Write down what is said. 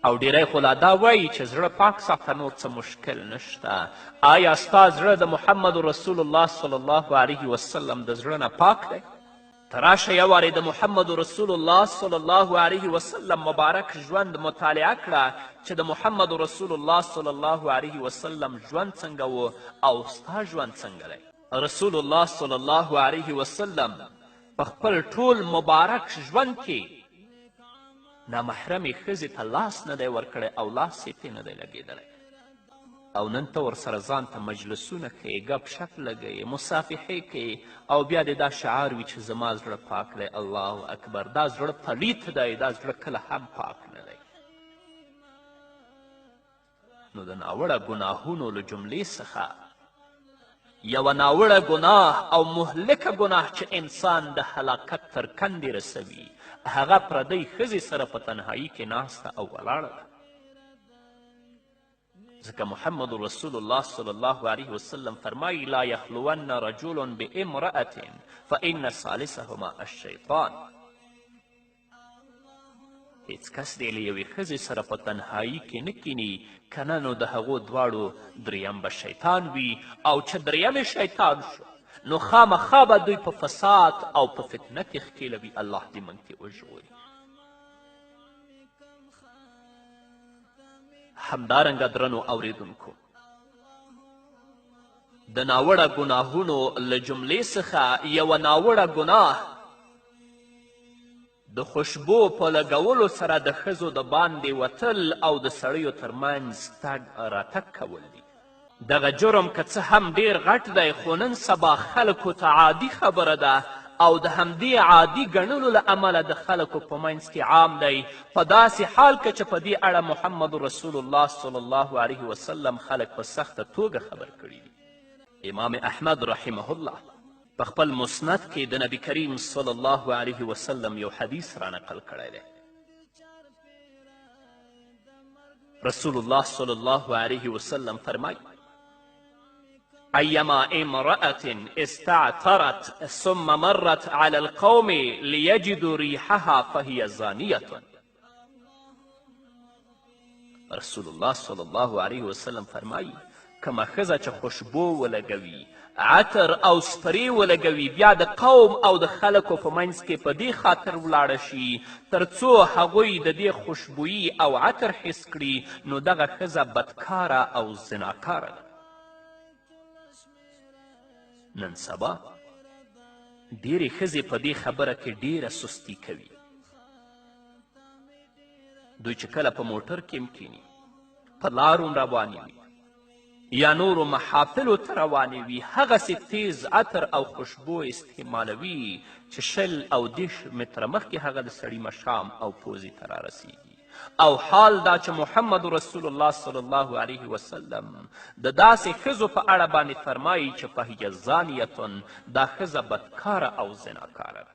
او ډیری خو لا دا وایي چې زړه پاک ساته نور څه مشکل نشته. آیا ستا زړه د محمد رسول الله صلی الله علیه وسلم د زړه نه پاک دی؟ ته راشه یو وارې د محمد رسول الله صلی الله علیه وسلم مبارک ژوند مطالعه کړه چې د محمد رسول الله صلی الله علیه وسلم ژوند څنګه و او ستا ژوند څنګه دی. رسول الله صلی الله علیه وسلم په خپل ټول مبارک ژوند کې نامحرمې ښځې ته لاس نه دی ورکړی او لاس یې پې نه دی لګېدلی. او نن ته ورسره ځان ته مجلسونه کوې، ګپ شپ لګوې، مصافحې کوې او بیا دې دا شعار وي چې زما زړه پاک دی. الله اکبر! دا زړه پلیت دی، دا زړه کله هم پاک نه دی. نو د ناوړه ګناهونو له جملې څخه یوه ناوړه ګناه او مهلکه ګناه چې انسان د هلاکت تر کندې رسوي هغه پردۍ ښځې سره په تنهایي کې ناسته او ولاړه ده. ځکه محمد رسول الله صلی الله علیه وسلم فرمایي لا یخلون رجل بامرأة فإن ثالثهما الشیطان. هیڅ کس دی له یوې ښځې سره په تنهایي کې نه کیني که نه نو د هغو دواړو دریم به شیطان وي او چې دریم شیطان شو نو خامخا به دوی په فساد او په فتنه کې ښکېلوي. الله دې موږ ترې وژغوري. همدارنګه درنو اوریدونکو د ناوړه ګناهونو له جملې څخه یوه ناوړه ګناه د خوشبو په لګولو سره د ښځو د باندې وتل او د سړیو ترمنځ تګ راتګ کول دي. دغه جرم که څه هم ډیر غټ دی خو نن سبا خلکو ته عادي خبره ده او د همدې عادي ګڼلو له امله د خلکو په منځ کې عام دی. په داسې حال که چې په دې اړه محمد رسول الله صلی الله علیه وسلم خلک په سخته توګه خبر کړي دي. امام احمد رحمه الله په خپل مسند کې د نبی کریم صلی الله علیه وسلم یو حدیث را نقل کړی دی. رسول الله صلی الله علیه وسلم فرمایي أيما امرأة استعطرت ثم مرت على القوم ليجدوا ريحها فهي زانية. رسول الله صلی الله علیه وسلم فرمایي کومه ښځه چې خوشبو ولګوي، عطر او سپرې ولګوي، بیا د قوم او د خلکو په منځ کې په دې خاطر ولاړه شي تر څو هغوی د دې خوشبویي او عطر حس کړي نو دغه ښځه بدکاره او زناکاره ده. نن سبا ډیرې ښځې په دې خبره کې ډیره سستي کوي. دوی چې کله په موټر کې هم کیني، په لارو روانې وي یا نورو محافلو ته روانې وي، هغسې تیز عطر او خوشبو استعمالوي چې 20 او 30 متره مخکې هغه د سړي مشام او پوزې ته رارسیږي. او حال دا چې محمد رسول الله صلی الله علیه وسلم د داسې ښځو په اړه باندې فرمایي چې فهیه زانیتون، دا ښځه بدکاره او زناکاره ده.